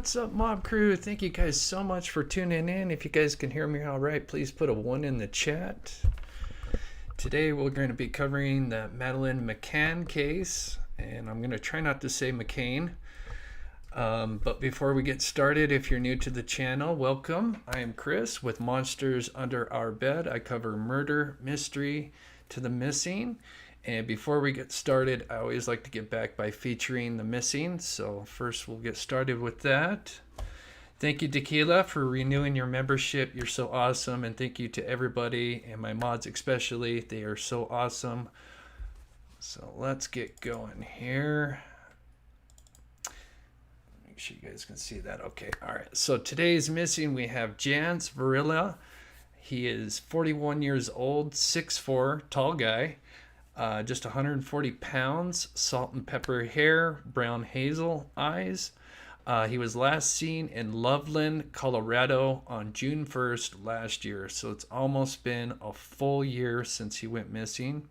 What's up, Mob Crew? Thank you guys so much for tuning in. If you guys can hear me all right, please put a 1 in the chat. Today we're going to be covering the Madeleine Mccann case, and I'm going to try not to say McCain. But before we get started, if you're new to the channel, welcome. I am Chris with Monsters Under Our Bed. I cover murder, mystery, to the missing. And before we get started, I always like to get back by featuring the missing. So first we'll get started with that. Thank you, Tequila, for renewing your membership. You're so awesome. And thank you to everybody, and my mods especially. They are so awesome. So let's get going here. Make sure you guys can see that. Okay, all right. So today's missing, we have Jans Varilla. He is 41 years old, 6'4", tall guy. Just 140 pounds, salt and pepper hair, brown hazel eyes. He was last seen in Loveland, Colorado on June 1st last year. So it's almost been a full year since he went missing.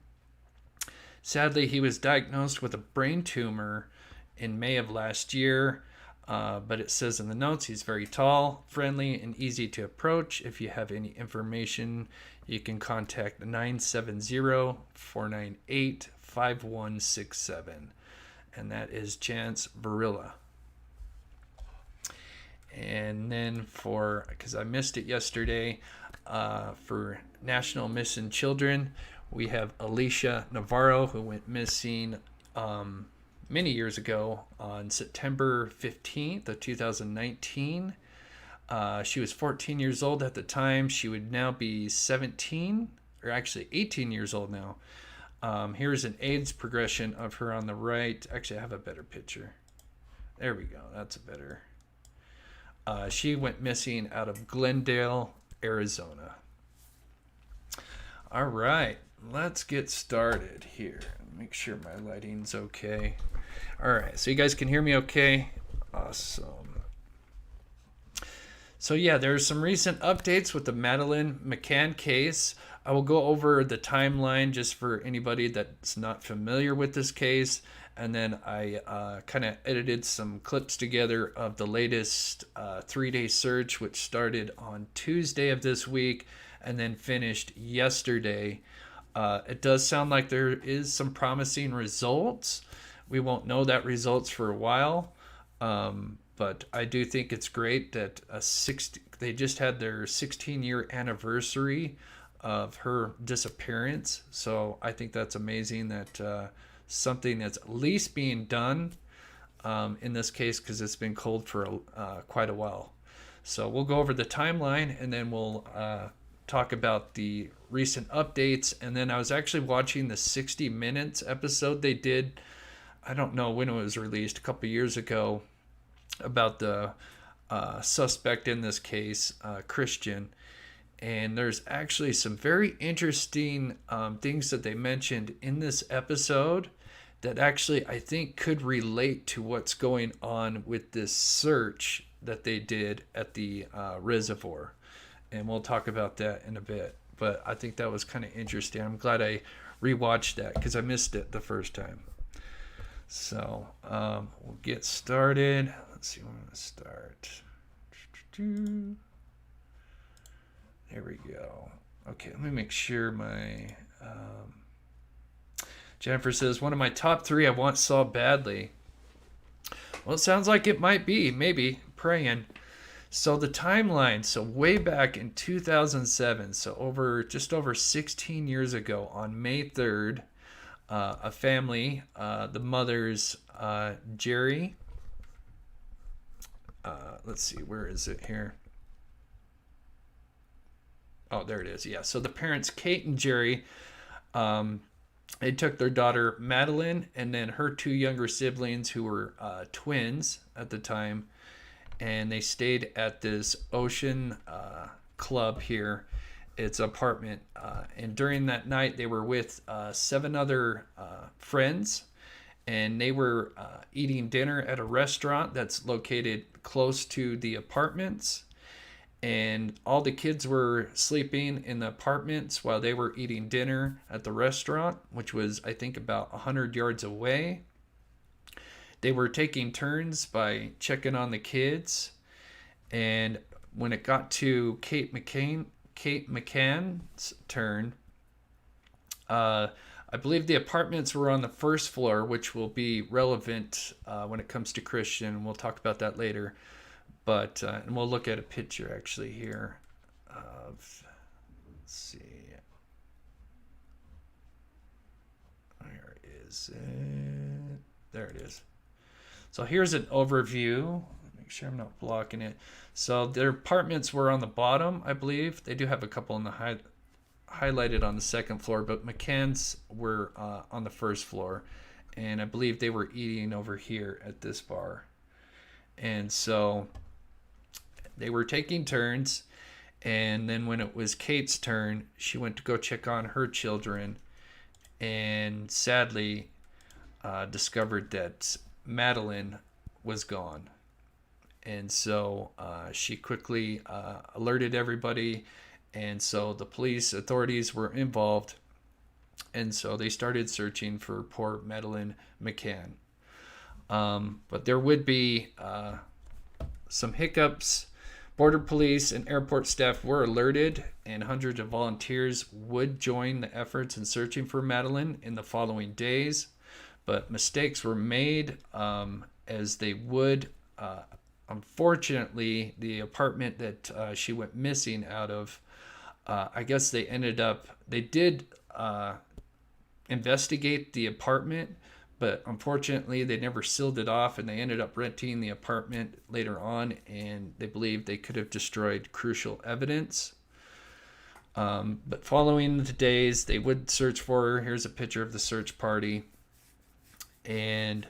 Sadly, he was diagnosed with a brain tumor in May of last year. But it says in the notes he's very tall, friendly, and easy to approach. If you have any information, you can contact 970-498-5167. And that is Chance Varilla. And then because I missed it yesterday, for National Missing Children, we have Alicia Navarro, who went missing many years ago on September 15th of 2019. She was 14 years old at the time. She would now be 17, or actually 18 years old now. Here's an AIDS progression of her on the right. Actually, I have a better picture. There we go. That's a better. She went missing out of Glendale, Arizona. All right, let's get started here. Make sure my lighting's okay. All right, so you guys can hear me okay? Awesome. So yeah, there's some recent updates with the Madeleine Mccann case. I will go over the timeline just for anybody that's not familiar with this case. And then I kind of edited some clips together of the latest 3-day search, which started on Tuesday of this week and then finished yesterday. It does sound like there is some promising results. We won't know that results for a while, but I do think it's great that they just had their 16-year anniversary of her disappearance. So I think that's amazing that something that's at least being done in this case, because it's been cold for quite a while. So we'll go over the timeline, and then we'll talk about the recent updates. And then I was actually watching the 60 Minutes episode they did, I don't know when it was released, a couple years ago, about the suspect in this case, Christian. And there's actually some very interesting things that they mentioned in this episode that actually I think could relate to what's going on with this search that they did at the Reservoir. And we'll talk about that in a bit. But I think that was kind of interesting. I'm glad I rewatched that because I missed it the first time. So we'll get started. Let's see, I'm going to start. There we go. Okay, let me make sure my... Jennifer says, one of my top 3 I once saw badly. Well, it sounds like it might be, maybe, praying. So the timeline, so way back in 2007, so just over 16 years ago, on May 3rd, a family, the mother's Jerry, let's see, where is it here? Oh, there it is. Yeah. So the parents, Kate and Jerry, they took their daughter Madeleine and then her 2 younger siblings, who were twins at the time, and they stayed at this Ocean Club here. It's an apartment, and during that night they were with 7 other friends, and they were eating dinner at a restaurant that's located close to the apartments. And all the kids were sleeping in the apartments while they were eating dinner at the restaurant, which was, I think, about 100 yards away. they were taking turns by checking on the kids, and when it got to Kate McCann's turn, I believe the apartments were on the first floor, which will be relevant when it comes to Christian. We'll talk about that later. But and we'll look at a picture actually here of, let's see, where is it? There it is. So here's an overview. Make sure I'm not blocking it. So their apartments were on the bottom, I believe. They do have a couple in the highlighted on the second floor, but McCann's were on the first floor, and I believe they were eating over here at this bar. And so they were taking turns, and then when it was Kate's turn, she went to go check on her children, and sadly discovered that Madeleine was gone. And so she quickly alerted everybody, and so the police authorities were involved, and so they started searching for poor Madeleine McCann. But there would be some hiccups. Border police and airport staff were alerted, and hundreds of volunteers would join the efforts in searching for Madeleine in the following days. But mistakes were made, as they would. Unfortunately, the apartment that she went missing out of, I guess they did investigate the apartment, but unfortunately they never sealed it off, and they ended up renting the apartment later on, and they believe they could have destroyed crucial evidence. But following the days, they would search for her. Here's a picture of the search party. And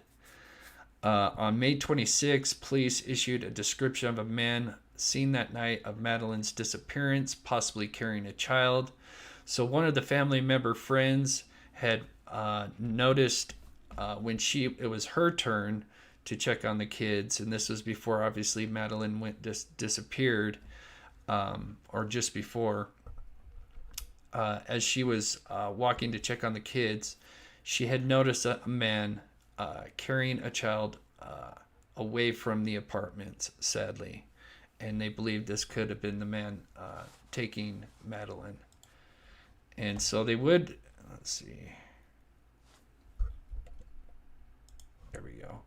on May 26, police issued a description of a man seen that night of Madeleine's disappearance, possibly carrying a child. So one of the family member friends had noticed when it was her turn to check on the kids, and this was before obviously Madeleine disappeared, or just before. As she was walking to check on the kids, she had noticed a man carrying a child away from the apartment, sadly. And they believe this could have been the man taking Madeleine. And so they would, let's see. There we go.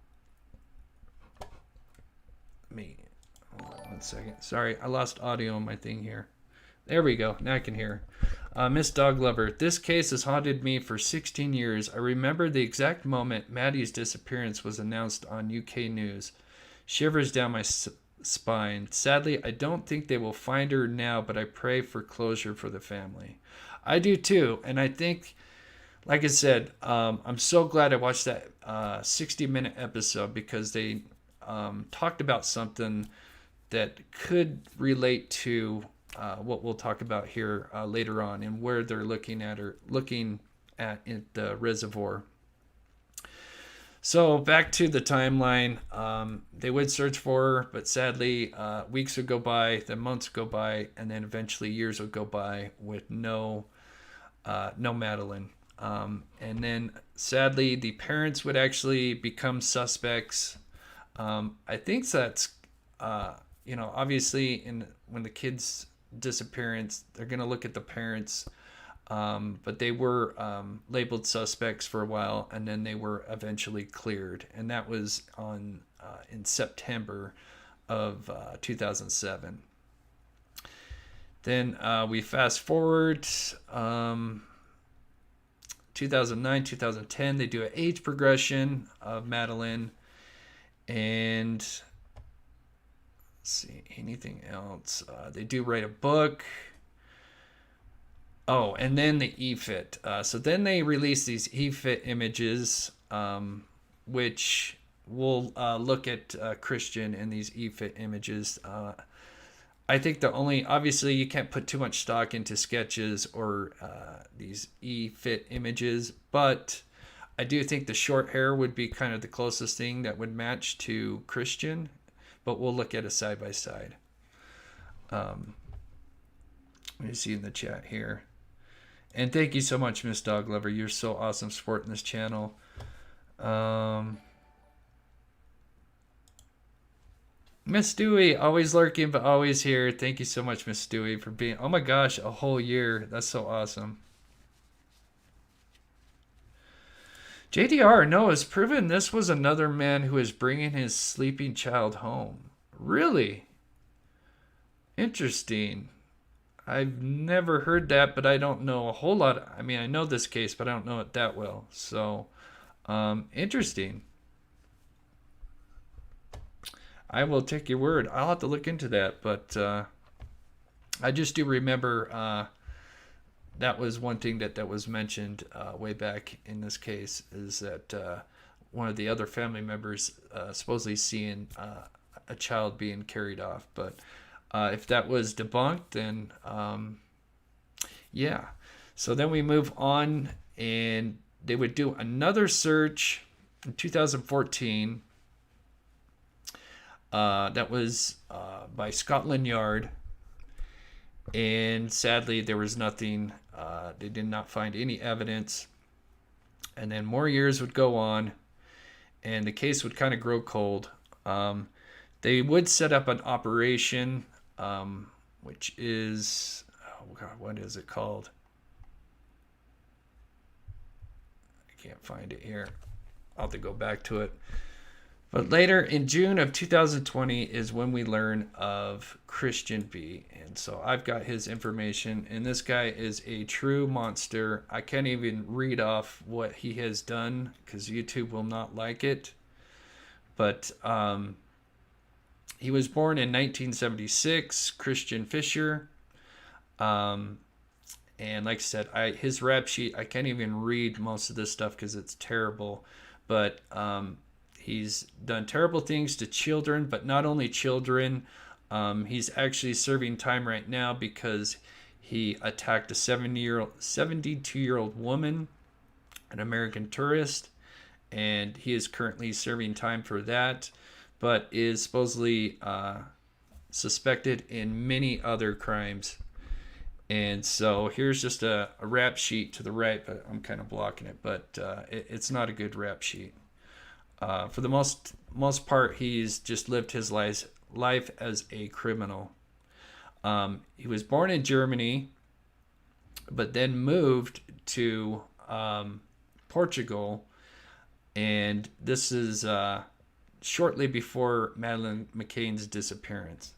Hold on 1 second. Sorry, I lost audio on my thing here. There we go. Now I can hear. Miss Dog Lover, this case has haunted me for 16 years. I remember the exact moment Maddie's disappearance was announced on UK news. Shivers down my spine. Sadly, I don't think they will find her now, but I pray for closure for the family. I do too, and I think, like I said, I'm so glad I watched that 60-minute episode, because they talked about something that could relate to what we'll talk about here later on, and where they're looking at in the reservoir. So back to the timeline. They would search for her, but sadly weeks would go by, then months would go by, and then eventually years would go by with no Madeleine. And then sadly the parents would actually become suspects. I think that's obviously when the kids disappearance, they're going to look at the parents, but they were labeled suspects for a while, and then they were eventually cleared, and that was in September of 2007. Then we fast forward 2009, 2010, they do an age progression of Madeleine, and see anything else. They do write a book. Oh, and then the EFIT. So then they release these EFIT images, which we'll look at Christian in these EFIT images. I think obviously you can't put too much stock into sketches or these EFIT images, but I do think the short hair would be kind of the closest thing that would match to Christian. But we'll look at a side by side. Let me see in the chat here. And thank you so much, Miss Dog Lover. You're so awesome supporting this channel. Miss Dewey, always lurking but always here. Thank you so much, Miss Dewey, for being. Oh my gosh, a whole year. That's so awesome. JDR, no, it's proven this was another man who is bringing his sleeping child home. Really? Interesting. I've never heard that, but I don't know a whole lot. I mean, I know this case, but I don't know it that well. So, interesting. I will take your word. I'll have to look into that, but I just do remember that was one thing that was mentioned way back in this case is that one of the other family members supposedly seeing a child being carried off. But if that was debunked, then yeah. So then we move on, and they would do another search in 2014. That was by Scotland Yard, and sadly there was nothing. They did not find any evidence, and then more years would go on, and the case would kind of grow cold. They would set up an operation, which is, oh God, what is it called? I can't find it here. I'll have to go back to it. But later in June of 2020 is when we learn of Christian B. And so I've got his information, and this guy is a true monster. I can't even read off what he has done because YouTube will not like it. But he was born in 1976, Christian Fisher. And like I said, his rap sheet, I can't even read most of this stuff because it's terrible. But he's done terrible things to children, but not only children. He's actually serving time right now because he attacked a 72-year-old woman, an American tourist, and he is currently serving time for that, but is supposedly suspected in many other crimes. And so here's just a rap sheet to the right, but I'm kind of blocking it, but it's not a good rap sheet. For the most part, he's just lived his life as a criminal. He was born in Germany, but then moved to Portugal, and this is shortly before Madeleine McCann's disappearance.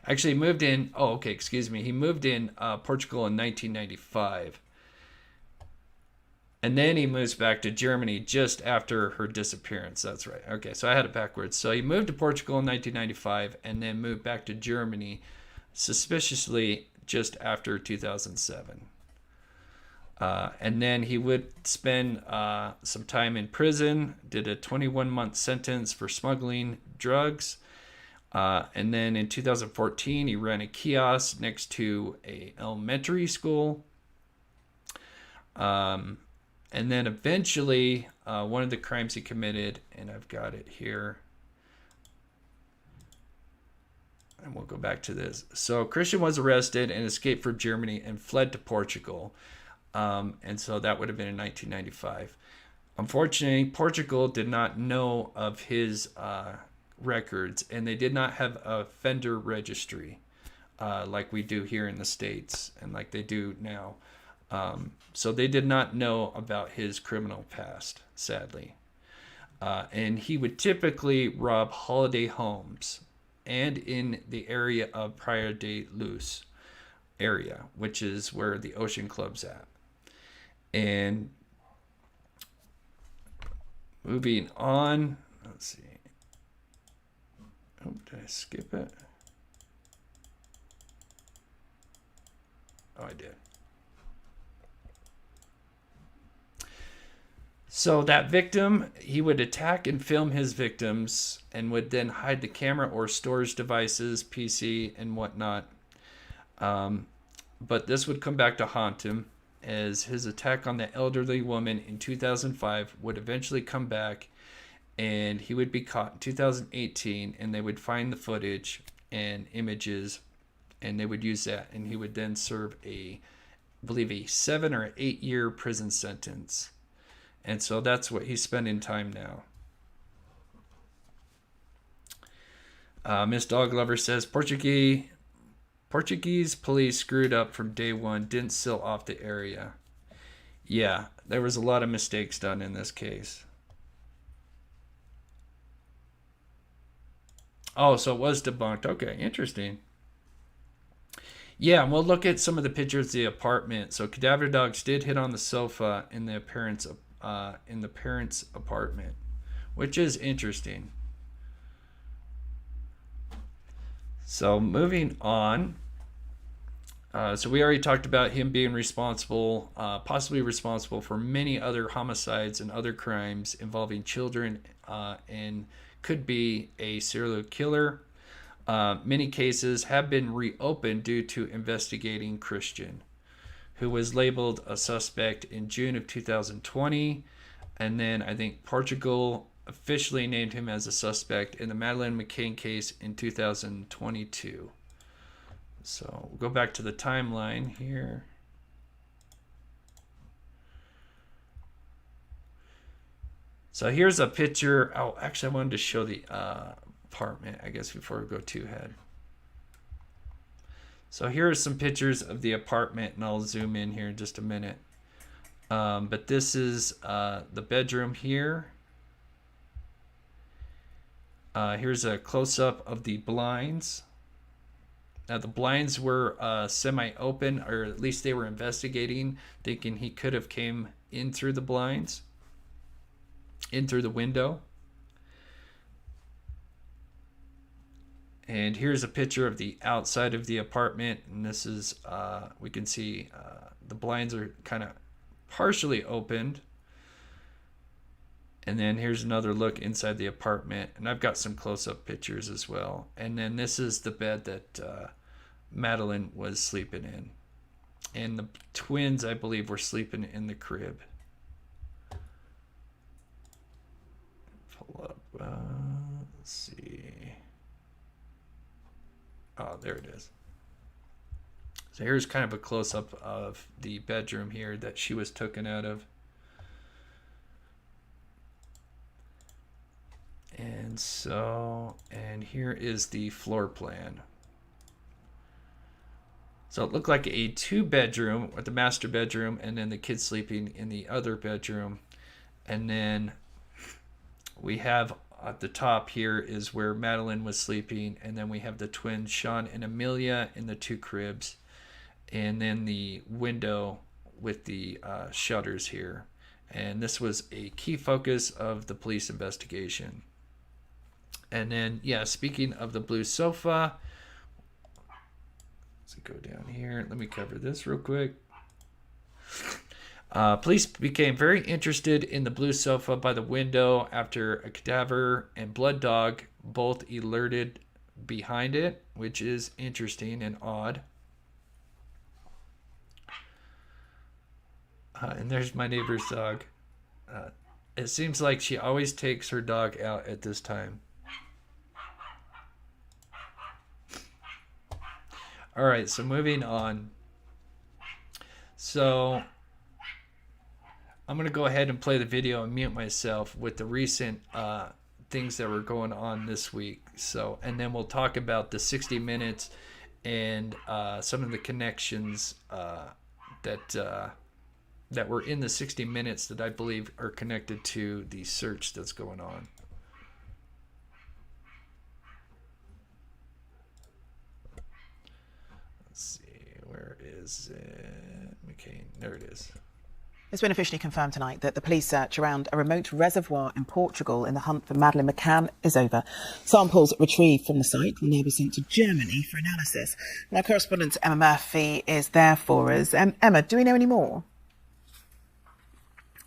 Actually, he moved in. Oh, okay. Excuse me. He moved in Portugal in 1995. And then he moves back to Germany just after her disappearance. That's right. Okay, so I had it backwards. So he moved to Portugal in 1995 and then moved back to Germany suspiciously just after 2007. And then he would spend some time in prison, did a 21-month sentence for smuggling drugs. And then in 2014, he ran a kiosk next to an elementary school. And then eventually, one of the crimes he committed, and I've got it here, and we'll go back to this. So Christian was arrested and escaped from Germany and fled to Portugal. And so that would have been in 1995. Unfortunately, Portugal did not know of his records, and they did not have a offender registry like we do here in the States and like they do now. So they did not know about his criminal past, sadly. And he would typically rob holiday homes and in the area of Praia de Luz area, which is where the Ocean Club's at. And moving on, let's see. Oh, did I skip it? Oh, I did. So that victim, he would attack and film his victims and would then hide the camera or storage devices, PC, and whatnot. But this would come back to haunt him as his attack on the elderly woman in 2005 would eventually come back, and he would be caught in 2018, and they would find the footage and images, and they would use that, and he would then serve I believe a 7 or 8 year prison sentence. And so that's what he's spending time now. Miss Dog Lover says Portuguese police screwed up from day one, didn't seal off the area. Yeah, there was a lot of mistakes done in this case. Oh, so it was debunked. Okay, interesting. Yeah, and we'll look at some of the pictures of the apartment. So cadaver dogs did hit on the sofa in the parents' apartment, which is interesting. So moving on. So we already talked about him being responsible, possibly responsible for many other homicides and other crimes involving children, and could be a serial killer. Many cases have been reopened due to investigating Christian, who was labeled a suspect in June of 2020. And then I think Portugal officially named him as a suspect in the Madeleine Mccann case in 2022. So we'll go back to the timeline here. So here's a picture. Oh, actually, I wanted to show the apartment, I guess, before we go too ahead. So here are some pictures of the apartment, and I'll zoom in here in just a minute. But this is the bedroom here. Here's a close-up of the blinds. Now the blinds were semi-open, or at least they were investigating, thinking he could have came in through the blinds, in through the window. And here's a picture of the outside of the apartment, and this is, we can see the blinds are kind of partially opened. And then here's another look inside the apartment, and I've got some close-up pictures as well. And then this is the bed that Madeleine was sleeping in. And the twins, I believe, were sleeping in the crib. Pull up, let's see. Oh, there it is. So here's kind of a close-up of the bedroom here that she was taken out of. And here is the floor plan. So it looked like a 2-bedroom with the master bedroom, and then the kids sleeping in the other bedroom. And then we have at the top here is where Madeleine was sleeping, and then we have the twins Sean and Amelia in the 2 cribs, and then the window with the shutters here. And this was a key focus of the police investigation. And then, yeah, speaking of the blue sofa, let's go down here. Let me cover this real quick. Police became very interested in the blue sofa by the window after a cadaver and blood dog both alerted behind it, which is interesting and odd. And there's my neighbor's dog. It seems like she always takes her dog out at this time. All right, so moving on. So I'm going to go ahead and play the video and mute myself with the recent things that were going on this week. So, and then we'll talk about the 60 minutes and some of the connections that were in the 60 minutes that I believe are connected to the search that's going on. Where is it? McCain. There it is. It's been officially confirmed tonight that the police search around a remote reservoir in Portugal in the hunt for Madeleine Mccann is over. Samples retrieved from the site will now be sent to Germany for analysis. Now, correspondent Emma Murphy is there for us. Emma, do we know any more?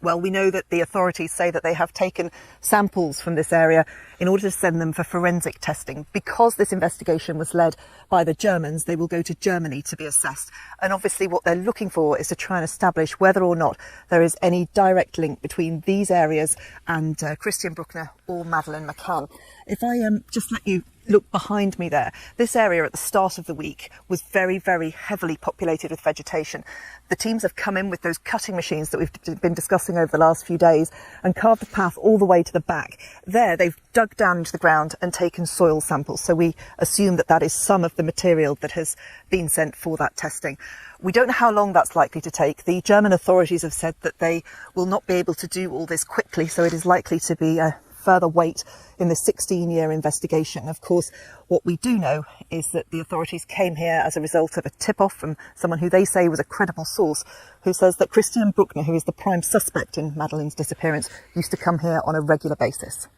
Well, we know that the authorities say that they have taken samples from this area in order to send them for forensic testing. Because this investigation was led by the Germans, they will go to Germany to be assessed. And obviously what they're looking for is to try and establish whether or not there is any direct link between these areas and Christian Bruckner or Madeleine Mccann. If I just let you look behind me there, this area at the start of the week was very, very heavily populated with vegetation. The teams have come in with those cutting machines that we've been discussing over the last few days and carved the path all the way to the back. There, they've dug down into the ground and taken soil samples. So we assume that that is some of the material that has been sent for that testing. We don't know how long that's likely to take. The German authorities have said that they will not be able to do all this quickly, so it is likely to be a further wait in the 16-year investigation. Of course, what we do know is that the authorities came here as a result of a tip-off from someone who they say was a credible source, who says that Christian Bruckner, who is the prime suspect in Madeleine's disappearance, used to come here on a regular basis.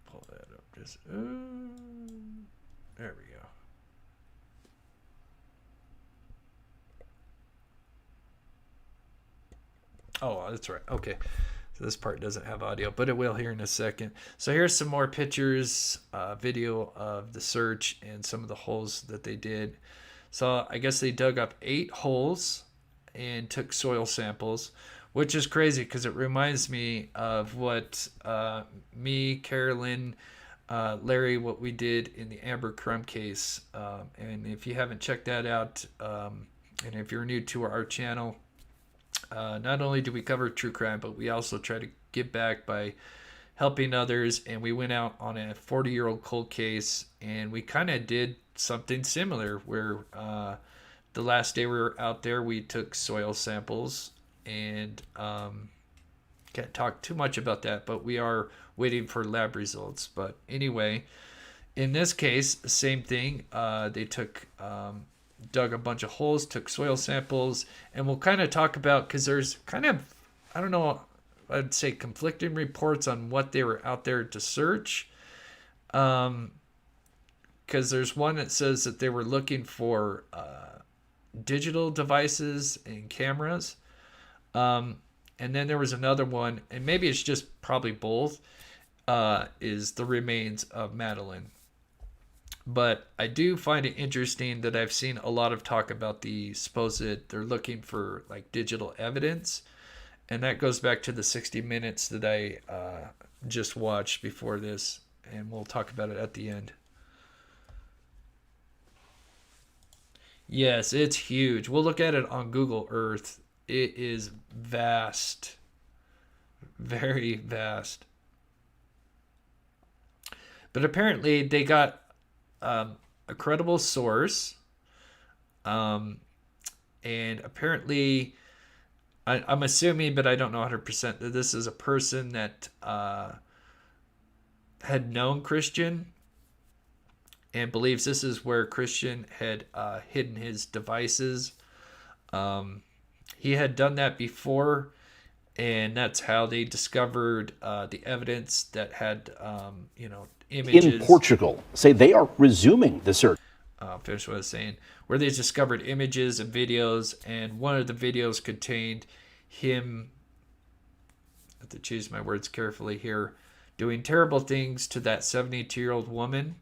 Pull that up. Just, there we go. Oh, that's right. Okay. So this part doesn't have audio, but it will here in a second. So here's some more pictures, video of the search and some of the holes that they did. So I guess they dug up 8 holes and took soil samples, which is crazy because it reminds me of what me, Carolyn, Larry, what we did in the Amber Crumb case. And if you haven't checked that out, and if you're new to our channel, not only do we cover true crime, but we also try to give back by helping others. And we went out on a 40-year-old cold case, and we kind of did something similar where the last day we were out there, we took soil samples, and can't talk too much about that, but we are waiting for lab results. But anyway, in this case, the same thing. They took dug a bunch of holes, took soil samples, and we'll kind of talk about, because there's kind of, I don't know, I'd say conflicting reports on what they were out there to search. Because there's one that says that they were looking for digital devices and cameras. And then there was another one, and maybe it's just probably both, is the remains of Madeleine. But I do find it interesting that I've seen a lot of talk about the supposed they're looking for like digital evidence. And that goes back to the 60 Minutes that I just watched before this. And we'll talk about it at the end. Yes, it's huge. We'll look at it on Google Earth. It is vast. Very vast. But apparently they got a credible source, and apparently I'm assuming, but I don't know 100%, that this is a person that had known Christian and believes this is where Christian had hidden his devices. He had done that before, and that's how they discovered the evidence that had images. In Portugal, say they are resuming the search. Finish what I was saying. Where they discovered images and videos, and one of the videos contained him, I have to choose my words carefully here, doing terrible things to that 72-year-old woman.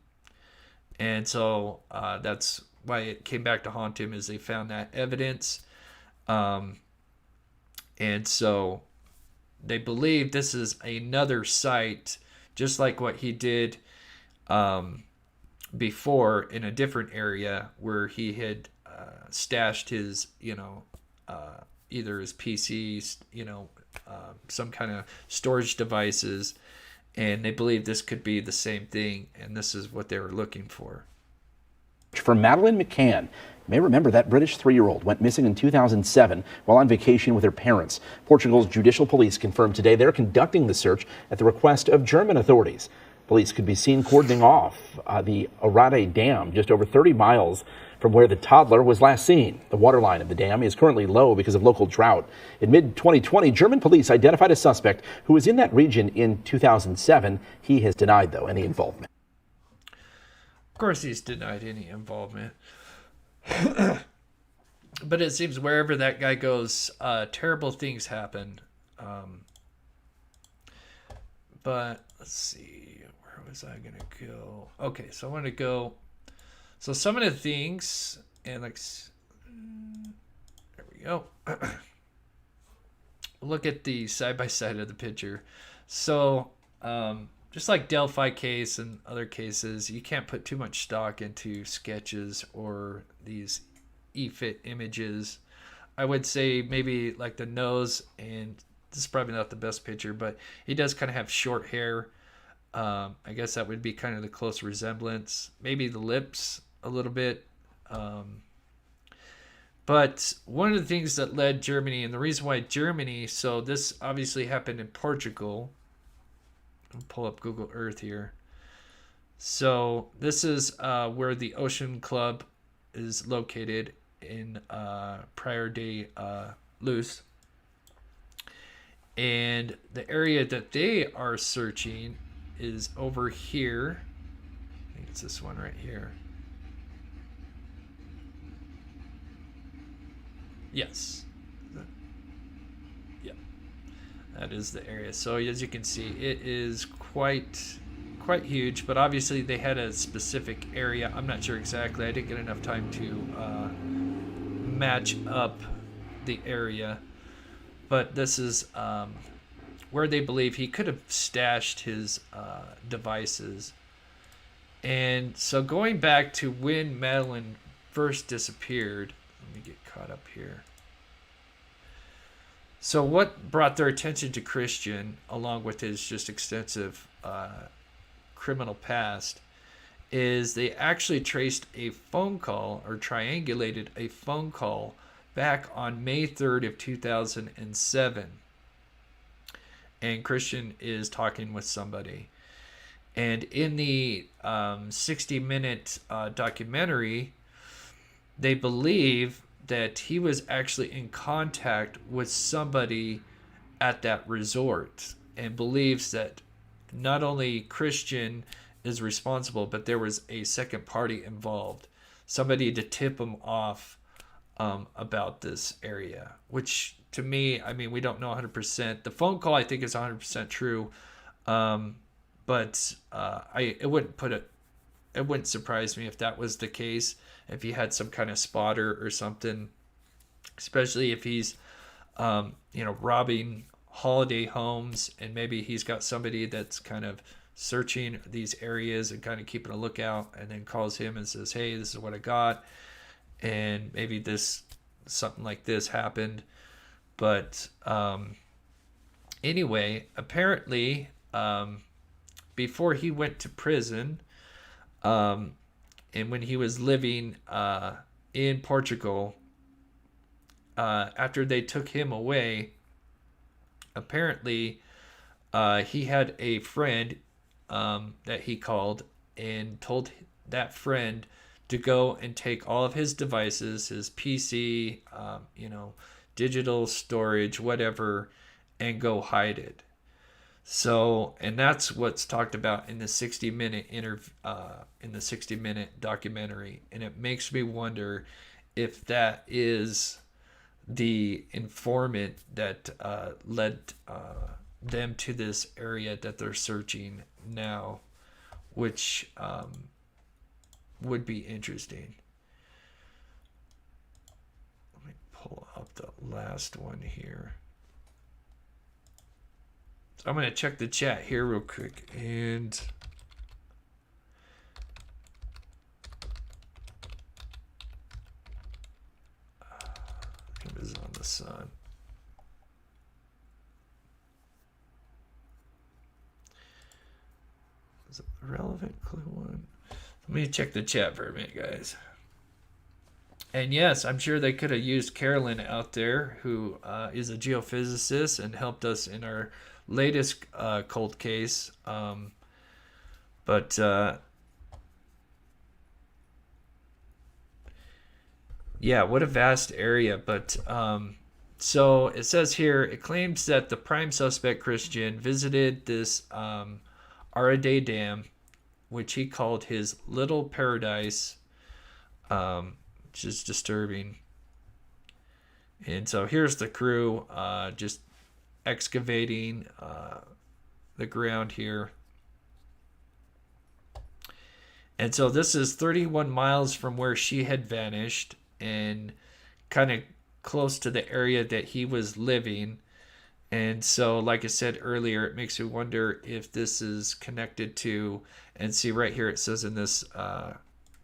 And so that's why it came back to haunt him, is they found that evidence. And so they believe this is another site, just like what he did before in a different area where he had stashed his, either his PCs, some kind of storage devices. And they believe this could be the same thing, and this is what they were looking for. For Madeleine Mccann, you may remember that British 3-year-old went missing in 2007 while on vacation with her parents. Portugal's judicial police confirmed today they're conducting the search at the request of German authorities. Police could be seen cordoning off the Orade Dam just over 30 miles from where the toddler was last seen. The waterline of the dam is currently low because of local drought. In mid-2020, German police identified a suspect who was in that region in 2007. He has denied, though, any involvement. Of course, he's denied any involvement. But it seems wherever that guy goes, terrible things happen. But let's see, where was I going to go? Okay, so I want to go. So some of the things, and like, there we go. Look at the side by side of the picture. So just like Delphi case and other cases, you can't put too much stock into sketches or these EFIT images. I would say maybe like the nose, and this is probably not the best picture, but he does kind of have short hair. I guess that would be kind of the close resemblance. Maybe the lips a little bit. But one of the things that led Germany, and the reason why Germany, so this obviously happened in Portugal. I'll pull up Google Earth here. So this is where the Ocean Club is located in Praia de Luz. And the area that they are searching is over here. I think it's this one right here. Yes. Yeah. That is the area. So as you can see, it is quite huge, but obviously they had a specific area. I'm not sure exactly. I didn't get enough time to match up the area. But this is where they believe he could have stashed his devices. And so going back to when Madeleine first disappeared, let me get caught up here. So what brought their attention to Christian, along with his just extensive criminal past, is they actually traced a phone call, or triangulated a phone call, back on May 3rd of 2007. And Christian is talking with somebody. And in the 60-minute documentary, they believe that he was actually in contact with somebody at that resort, and believes that not only Christian is responsible, but there was a second party involved, somebody to tip him off about this area, which to me, I mean, we don't know 100%. The phone call I think is 100% true, but it wouldn't surprise me if that was the case, if he had some kind of spotter or something, especially if he's robbing holiday homes, and maybe he's got somebody that's kind of searching these areas and kind of keeping a lookout, and then calls him and says, hey, this is what I got, and maybe something like this happened. But anyway, apparently before he went to prison, and when he was living in Portugal, after they took him away, apparently he had a friend that he called and told that friend to go and take all of his devices, his PC, digital storage, whatever, and go hide it. So, and that's what's talked about in the 60-minute in the 60-minute documentary, and it makes me wonder if that is the informant that led them to this area that they're searching now, which would be interesting. Let me pull up the last one here. So I'm going to check the chat here real quick, and it is on the sun. Is it the relevant clue one? Let me check the chat for a minute, guys. And yes, I'm sure they could have used Carolyn out there, who is a geophysicist and helped us in our latest cold case. But yeah, what a vast area. But so it says here, it claims that the prime suspect, Christian, visited this Arade Dam, which he called his little paradise, which is disturbing. And so here's the crew just excavating the ground here. And so this is 31 miles from where she had vanished, and kind of close to the area that he was living. And so, like I said earlier, it makes me wonder if this is connected to, and see right here, it says in this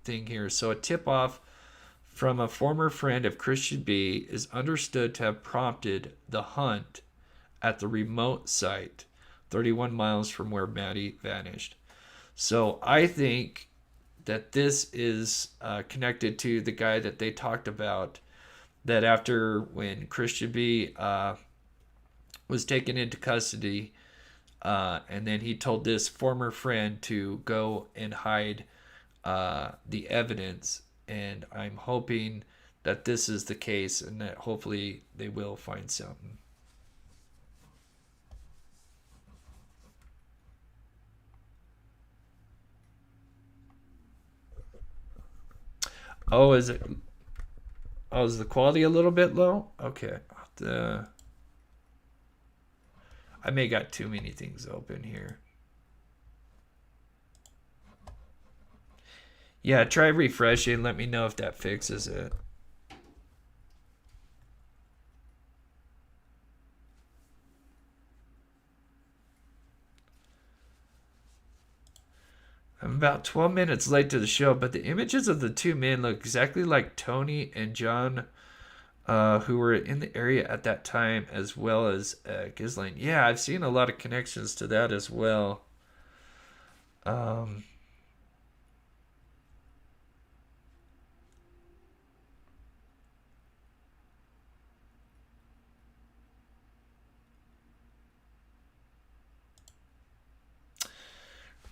thing here. So a tip off from a former friend of Christian B is understood to have prompted the hunt at the remote site 31 miles from where Maddie vanished. So I think that this is connected to the guy that they talked about, that after when Christian B was taken into custody, and then he told this former friend to go and hide the evidence. And I'm hoping that this is the case, and that hopefully they will find something. Oh, is it? Oh, is the quality a little bit low? Okay. I may got too many things open here. Yeah, try refreshing. Let me know if that fixes it. I'm about 12 minutes late to the show, but the images of the two men look exactly like Tony and John, who were in the area at that time, as well as Ghislaine. Yeah, I've seen a lot of connections to that as well.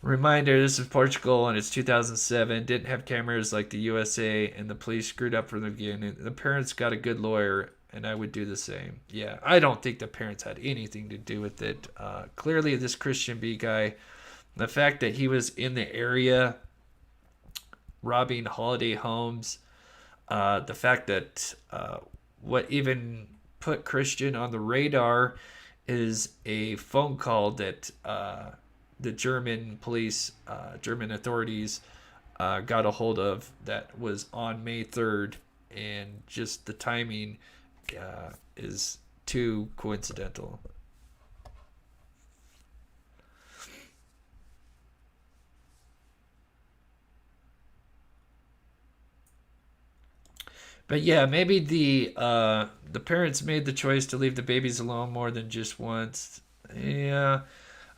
Reminder, this is Portugal and it's 2007. Didn't have cameras like the USA, and the police screwed up from the beginning. The parents got a good lawyer, and I would do the same. Yeah, I don't think the parents had anything to do with it. Clearly, this Christian B guy, the fact that he was in the area robbing holiday homes, the fact that what even put Christian on the radar is a phone call that the German police, German authorities got a hold of, that was on May 3rd, and just the timing is too coincidental. But yeah, maybe the parents made the choice to leave the babies alone more than just once. Yeah,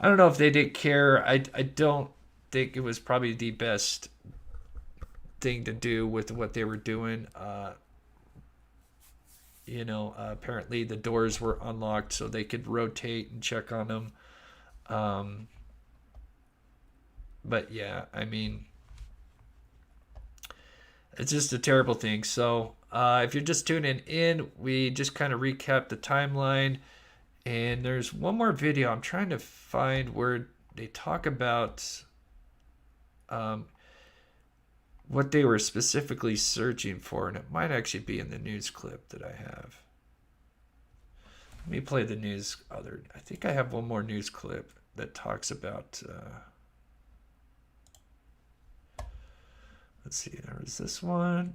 I don't know if they didn't care. I don't think it was probably the best thing to do with what they were doing. Apparently the doors were unlocked so they could rotate and check on them. But yeah, I mean, it's just a terrible thing. So if you're just tuning in, we just kind of recap the timeline. And there's one more video I'm trying to find where they talk about what they were specifically searching for. And it might actually be in the news clip that I have. Let me play the news other. I think I have one more news clip that talks about... let's see, there was this one.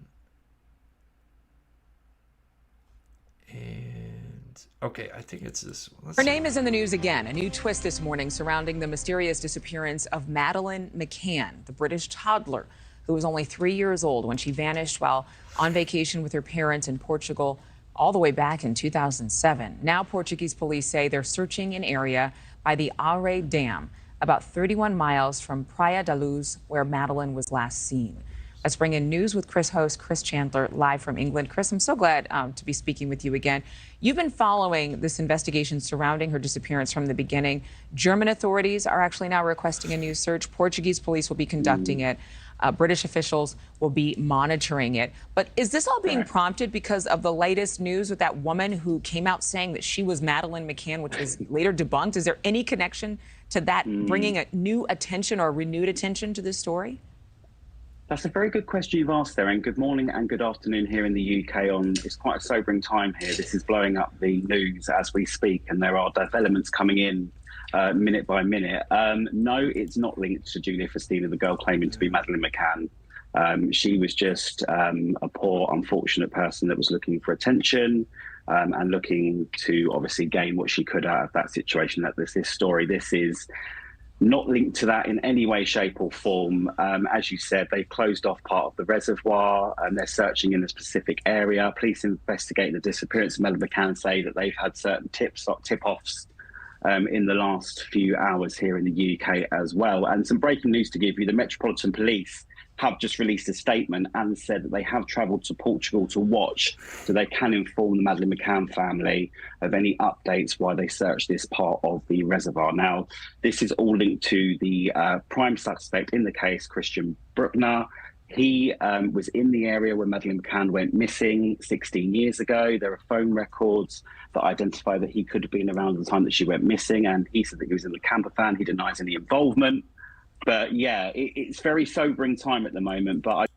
And okay, I think it's this one. Her name is in the news again. A new twist this morning surrounding the mysterious disappearance of Madeleine Mccann, the British toddler who was only 3 years old when she vanished while on vacation with her parents in Portugal all the way back in 2007. Now Portuguese police say they're searching an area by the Are Dam, about 31 miles from Praia da Luz, where Madeleine was last seen. Let's bring in news with Chris host Chris Chandler live from England. Chris, I'm so glad to be speaking with you again. You've been following this investigation surrounding her disappearance from the beginning. German authorities are actually now requesting a new search. Portuguese police will be conducting it. British officials will be monitoring it. But is this all being prompted because of the latest news with that woman who came out saying that she was Madeleine Mccann, which was later debunked? Is there any connection to that bringing a new attention or renewed attention to this story? That's a very good question you've asked there, and good morning and good afternoon here in the UK. It's quite a sobering time here. This is blowing up the news as we speak, and there are developments coming in minute by minute. No, it's not linked to Julia Festina, the girl claiming to be Madeleine Mccann. She was just a poor, unfortunate person that was looking for attention and looking to obviously gain what she could out of that situation. That this story, this is not linked to that in any way, shape or form. As you said, they closed off part of the reservoir and they're searching in a specific area. Police investigating the disappearance of Madeleine McCann say that they've had certain tip-offs in the last few hours here in the UK as well. And some breaking news to give you: the Metropolitan Police have just released a statement and said that they have travelled to Portugal to watch, so they can inform the Madeleine McCann family of any updates while they search this part of the reservoir. Now, this is all linked to the prime suspect in the case, Christian Bruckner. He was in the area where Madeleine McCann went missing 16 years ago. There are phone records that identify that he could have been around at the time that she went missing, and he said that he was in the camper van. He denies any involvement. But yeah, it's very sobering time at the moment. But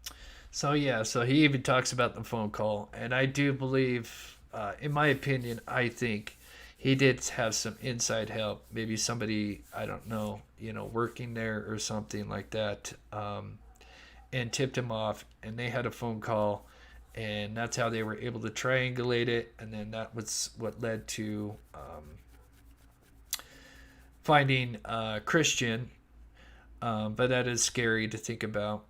So he even talks about the phone call, and I do believe, in my opinion, I think he did have some inside help. Maybe somebody, I don't know, working there or something like that, and tipped him off, and they had a phone call, and that's how they were able to triangulate it, and then that was what led to finding Christian. But that is scary to think about.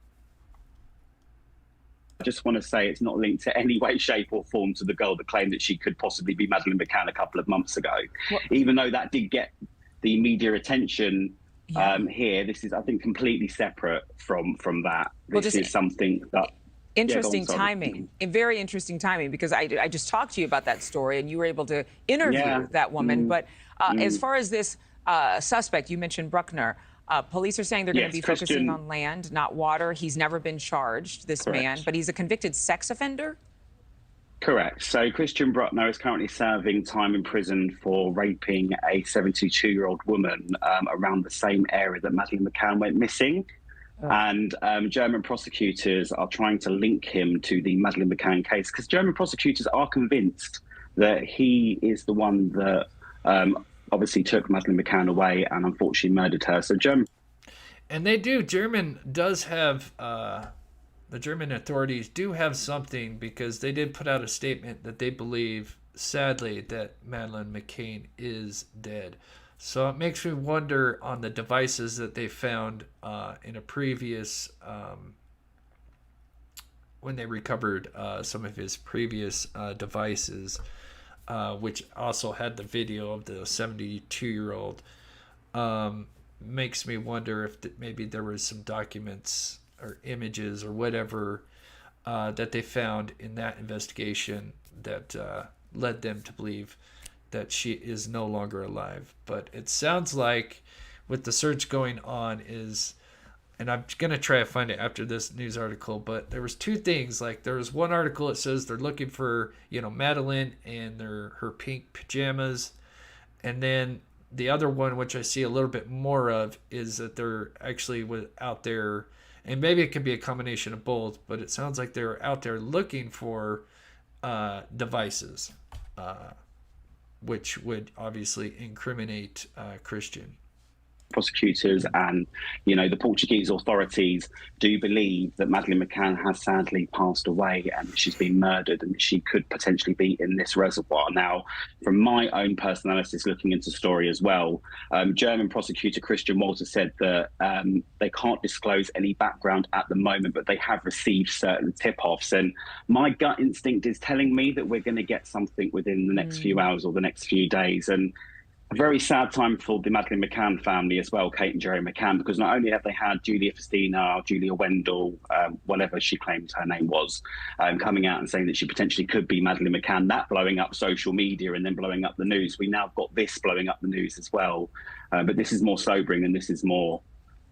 I just want to say it's not linked to any way, shape or form to the girl that claimed that she could possibly be Madeleine McCann a couple of months ago. What? Even though that did get the media attention here, this is, I think, completely separate from that. This is something that... Interesting timing, very interesting timing, because I just talked to you about that story and you were able to interview that woman. But as far as this suspect, you mentioned Bruckner, police are saying they're going to be focusing on land, not water. He's never been charged, this man, but he's a convicted sex offender? Correct. So Christian Bruckner is currently serving time in prison for raping a 72-year-old woman around the same area that Madeleine McCann went missing. And German prosecutors are trying to link him to the Madeleine McCann case because German prosecutors are convinced that he is the one that obviously took Madeleine McCann away and unfortunately murdered her. So German does have, the German authorities do have something, because they did put out a statement that they believe, sadly, that Madeleine McCann is dead. So it makes me wonder on the devices that they found in a previous, when they recovered some of his previous devices, which also had the video of the 72-year-old, makes me wonder if maybe there was some documents or images or whatever that they found in that investigation that led them to believe that she is no longer alive. But it sounds like with the search going on is, and I'm going to try to find it after this news article, but there was two things. Like, there was one article that says they're looking for, Madeleine and her pink pajamas. And then the other one, which I see a little bit more of, is that they're actually out there, and maybe it could be a combination of both, but it sounds like they're out there looking for devices, which would obviously incriminate Christian. Prosecutors and, the Portuguese authorities do believe that Madeleine McCann has sadly passed away and she's been murdered and she could potentially be in this reservoir. Now, from my own personal analysis, looking into the story as well, German prosecutor Christian Walter said that they can't disclose any background at the moment, but they have received certain tip-offs. And my gut instinct is telling me that we're going to get something within the next few hours or the next few days. And a very sad time for the Madeleine McCann family as well, Kate and Jerry McCann, because not only have they had Julia Festina, Julia Wendell, whatever she claims her name was, coming out and saying that she potentially could be Madeleine McCann, that blowing up social media and then blowing up the news. We now got this blowing up the news as well. But this is more sobering and this is more,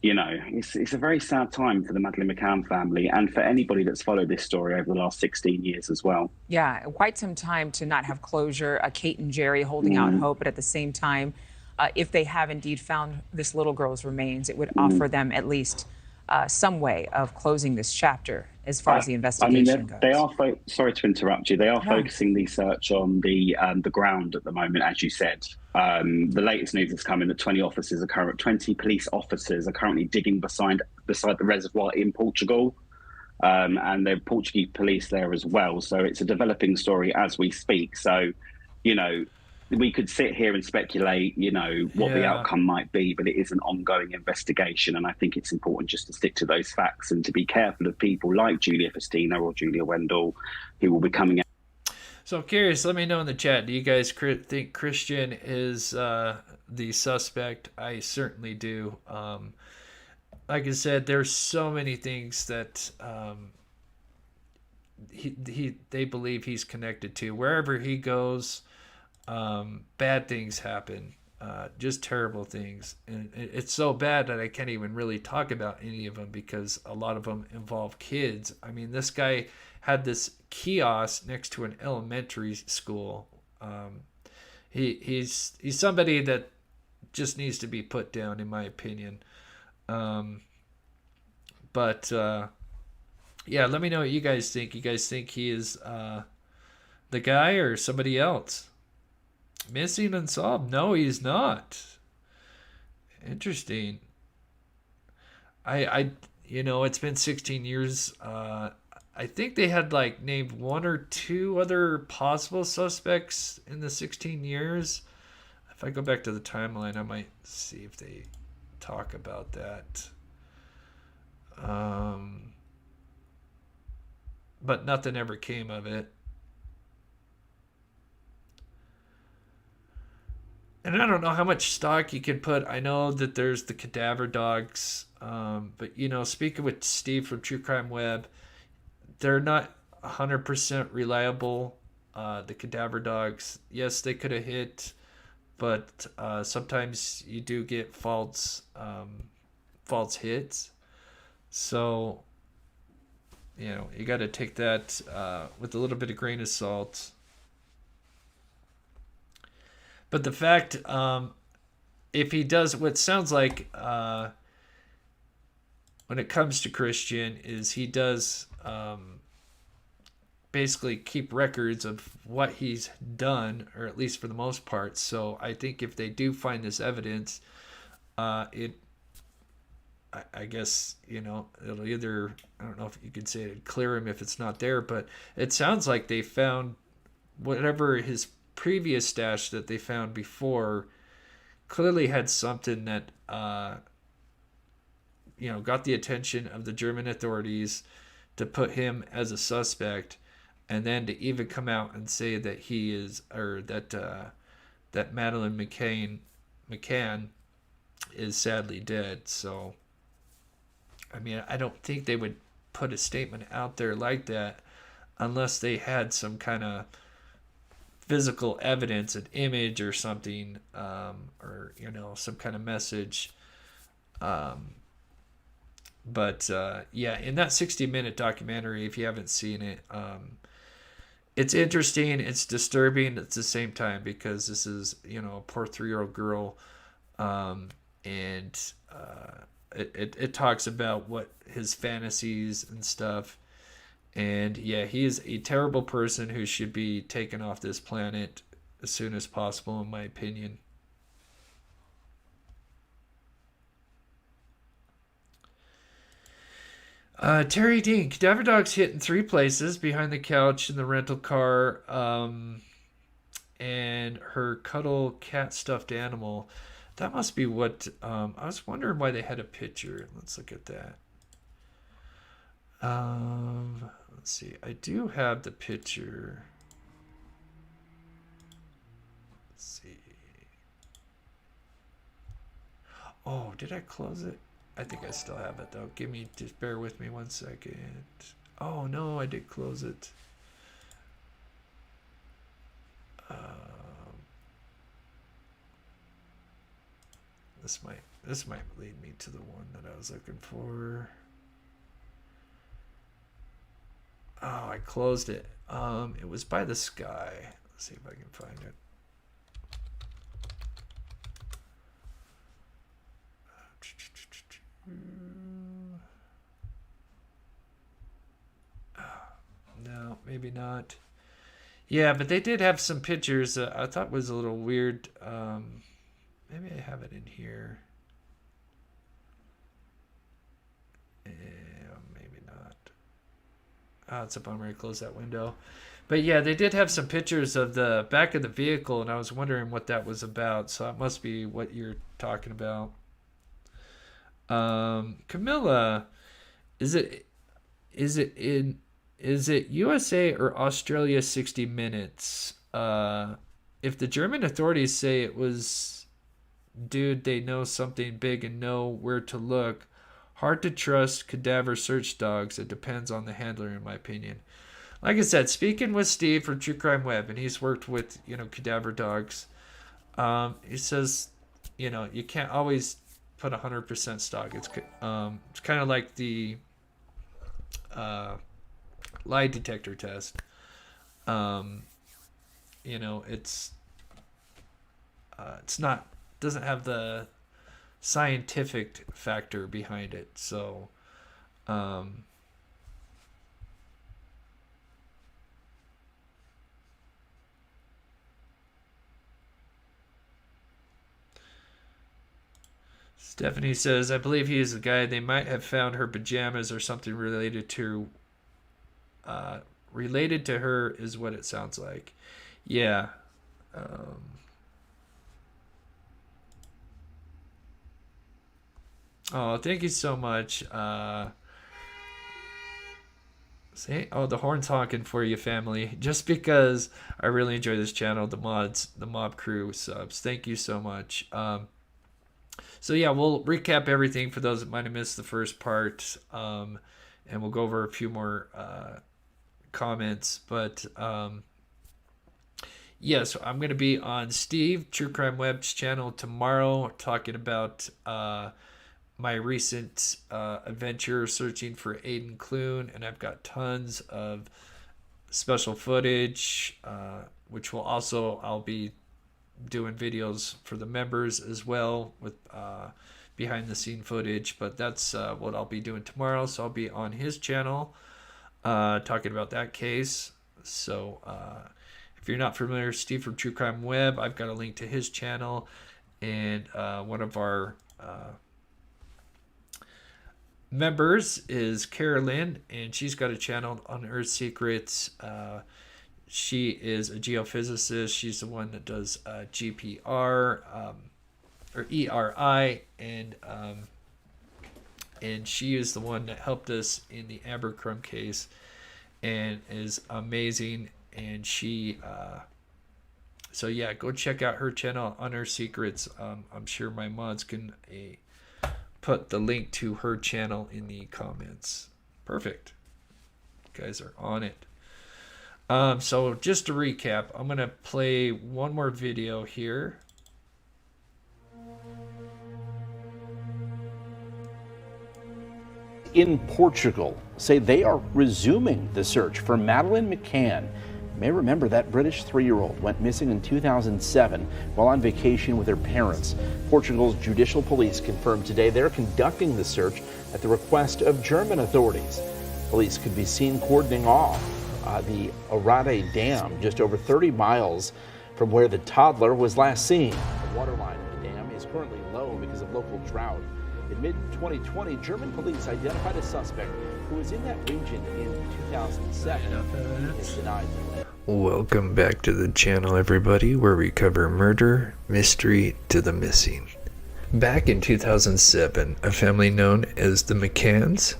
it's a very sad time for the Madeleine McCann family and for anybody that's followed this story over the last 16 years as well. Yeah, quite some time to not have closure. Kate and Jerry holding out hope, but at the same time, if they have indeed found this little girl's remains, it would offer them at least some way of closing this chapter as far as the investigation goes. They are, sorry to interrupt you, they are focusing the search on the ground at the moment, as you said. The latest news has come in that 20 police officers are currently digging beside the reservoir in Portugal. and the Portuguese police there as well. So it's a developing story as we speak. So, you know, we could sit here and speculate, you know, what the Yeah. outcome might be, but it is an ongoing investigation. And I think it's important just to stick to those facts and to be careful of people like Julia Festina or Julia Wendell who will be coming out. So I'm curious, let me know in the chat. Do you guys think Christian is the suspect? I certainly do. Like I said, there's so many things that they believe he's connected to. Wherever he goes, bad things happen. Just terrible things, and it's so bad that I can't even really talk about any of them because a lot of them involve kids. I mean, this guy had this kiosk next to an elementary school. He's somebody that just needs to be put down, in my opinion. But yeah, let me know what you guys think. You guys think he is the guy or somebody else? Missing unsolved? No, he's not. Interesting. It's been 16 years. I think they had like named one or two other possible suspects in the 16 years. If I go back to the timeline, I might see if they talk about that. But nothing ever came of it. And I don't know how much stock you can put. I know that there's the cadaver dogs, but speaking with Steve from True Crime Web, they're not 100% reliable. The cadaver dogs, yes, they could have hit, but sometimes you do get false hits. So you got to take that with a little bit of grain of salt. But the fact, if he does, what sounds like when it comes to Christian, is he does basically keep records of what he's done, or at least for the most part. So I think if they do find this evidence, I guess, it'll either, I don't know if you could say it'd clear him if it's not there, but it sounds like they found whatever his previous stash that they found before clearly had something that got the attention of the German authorities to put him as a suspect, and then to even come out and say that he is, or that Madeleine McCann is sadly dead. So I mean, I don't think they would put a statement out there like that unless they had some kind of physical evidence, an image or something, or some kind of message. But yeah, in that 60-minute documentary, if you haven't seen it, it's interesting, it's disturbing at the same time, because this is a poor 3-year-old girl, and it talks about what his fantasies and stuff. And yeah, he is a terrible person who should be taken off this planet as soon as possible, in my opinion. Terry Dean, cadaver dogs hit in 3 places: behind the couch, in the rental car, and her cuddle cat stuffed animal. That must be what, I was wondering why they had a picture. Let's look at that. Let's see. I do have the picture. Let's see. Oh, did I close it? I think I still have it though. Just bear with me 1 second. Oh no, I did close it. This might lead me to the one that I was looking for. Oh, I closed it. It was by the sky. Let's see if I can find it. No, maybe not. Yeah, but they did have some pictures I thought was a little weird. Maybe I have it in here. Yeah, maybe not. Oh, it's a bummer. I closed that window. But yeah, they did have some pictures of the back of the vehicle, and I was wondering what that was about. So that must be what you're talking about. Camilla, is it USA or Australia 60 Minutes? If the German authorities say it was, dude, they know something big and know where to look. Hard to trust cadaver search dogs. It depends on the handler, in my opinion. Like I said, speaking with Steve from True Crime Web, and he's worked with, cadaver dogs. He says, you can't always put 100% stock. It's kind of like the lie detector test. It's not, doesn't have the scientific factor behind it. So, Stephanie says, I believe he is the guy. They might have found her pajamas or something related to her is what it sounds like. Yeah. Oh, thank you so much. See? Oh, the horn's honking for you, family. Just because I really enjoy this channel, the mob crew subs. Thank you so much. So yeah, we'll recap everything for those that might have missed the first part, and we'll go over a few more comments. But yeah, so I'm going to be on Steve True Crime Web's channel tomorrow, talking about my recent adventure searching for Aiden Clune, and I've got tons of special footage, which I'll be doing videos for the members as well with behind the scene footage, but that's what I'll be doing tomorrow. So I'll be on his channel talking about that case. So if you're not familiar, Steve from True Crime Web, I've got a link to his channel, and one of our members is Carolyn, and she's got a channel on Earth Secrets. She is a geophysicist. She's the one that does GPR or ERI, and she is the one that helped us in the Abercrombie case, and is amazing. And she, so yeah, go check out her channel on Earth Secrets. I'm sure my mods can put the link to her channel in the comments. Perfect. You guys are on it. So just to recap, I'm going to play one more video here. In Portugal, say they are resuming the search for Madeleine Mccann. You may remember that British 3-year-old went missing in 2007 while on vacation with her parents. Portugal's judicial police confirmed today they're conducting the search at the request of German authorities. Police could be seen cordoning off the Arade Dam, just over 30 miles from where the toddler was last seen. The waterline of the dam is currently low because of local drought. In mid-2020, German police identified a suspect who was in that region in 2007. He is denied. Welcome back to the channel, everybody, where we cover murder, mystery to the missing. Back in 2007, a family known as the McCanns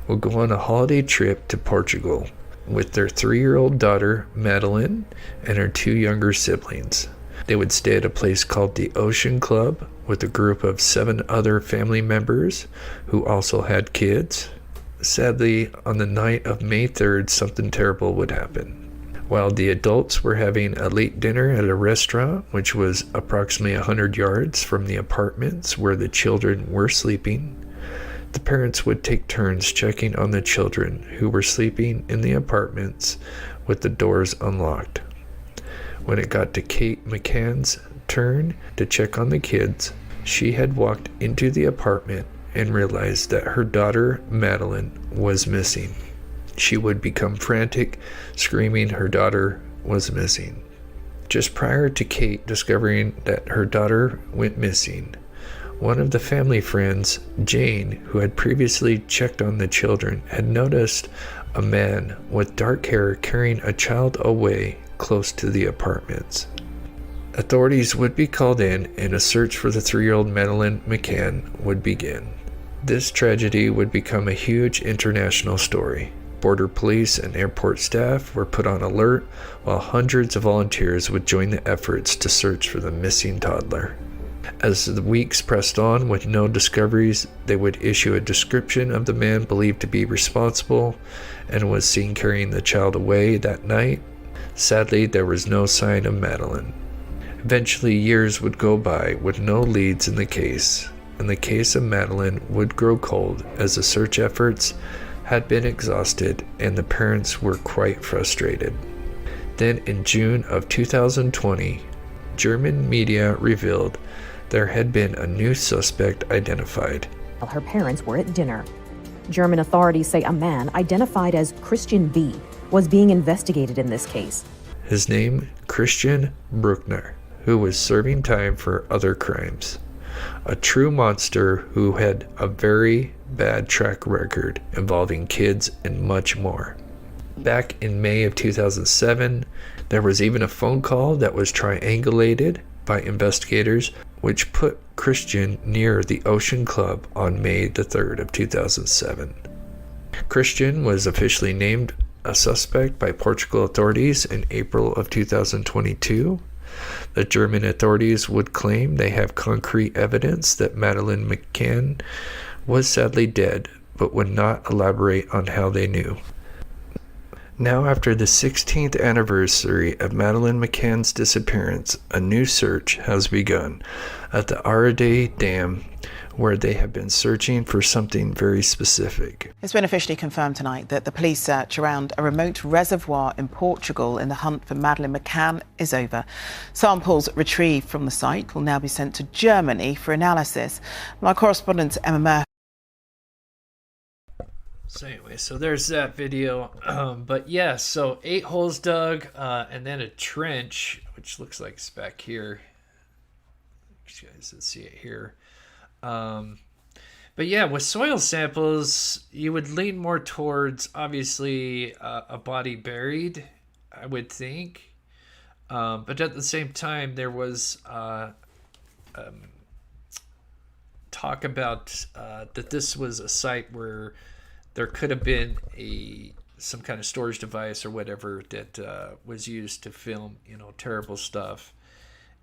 would go on a holiday trip to Portugal with their 3-year-old daughter, Madeleine, and her 2 younger siblings. They would stay at a place called the Ocean Club with a group of 7 other family members who also had kids. Sadly, on the night of May 3rd, something terrible would happen. While the adults were having a late dinner at a restaurant, which was approximately 100 yards from the apartments where the children were sleeping, the parents would take turns checking on the children who were sleeping in the apartments with the doors unlocked. When it got to Kate McCann's turn to check on the kids, she had walked into the apartment and realized that her daughter, Madeleine, was missing. She would become frantic, screaming her daughter was missing. Just prior to Kate discovering that her daughter went missing, one of the family friends, Jane, who had previously checked on the children, had noticed a man with dark hair carrying a child away close to the apartments. Authorities would be called in and a search for the 3-year-old Madeleine Mccann would begin. This tragedy would become a huge international story. Border police and airport staff were put on alert, while hundreds of volunteers would join the efforts to search for the missing toddler. As the weeks pressed on with no discoveries, they would issue a description of the man believed to be responsible and was seen carrying the child away that night. Sadly, there was no sign of Madeleine. Eventually, years would go by with no leads in the case, and the case of Madeleine would grow cold as the search efforts had been exhausted and the parents were quite frustrated. Then in June of 2020, German media revealed there had been a new suspect identified. Her parents were at dinner. German authorities say a man identified as Christian B. was being investigated in this case. His name, Christian Bruckner, who was serving time for other crimes. A true monster who had a very bad track record involving kids and much more. Back in May of 2007, there was even a phone call that was triangulated by investigators, which put Christian near the Ocean Club on May the 3rd of 2007. Christian was officially named a suspect by Portugal authorities in April of 2022. The German authorities would claim they have concrete evidence that Madeleine Mccann was sadly dead, but would not elaborate on how they knew. Now, after the 16th anniversary of Madeleine Mccann's disappearance, a new search has begun at the Arade Dam, where they have been searching for something very specific. It's been officially confirmed tonight that the police search around a remote reservoir in Portugal in the hunt for Madeleine Mccann is over. Samples retrieved from the site will now be sent to Germany for analysis. My correspondent Emma Murphy. So anyway, so there's that video. But yeah, so 8 holes dug, and then a trench, which looks like it's back here. You guys can see it here. But yeah, with soil samples, you would lean more towards obviously a body buried, I would think. But at the same time, there was talk about that this was a site where there could have been some kind of storage device or whatever that was used to film, terrible stuff.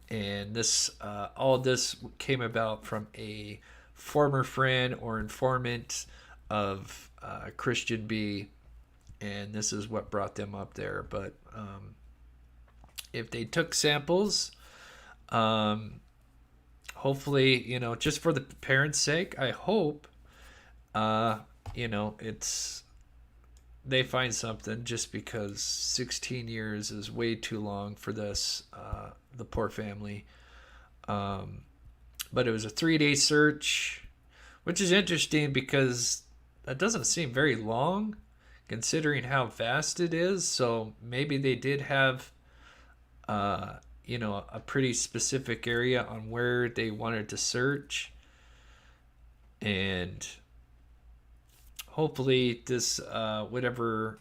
And this, all this came about from a former friend or informant of Christian B, and this is what brought them up there. But if they took samples, hopefully, just for the parents' sake, I hope, they find something, just because 16 years is way too long for this, the poor family. But it was a 3-day search, which is interesting because that doesn't seem very long considering how vast it is. So maybe they did have, a pretty specific area on where they wanted to search. And hopefully this, whatever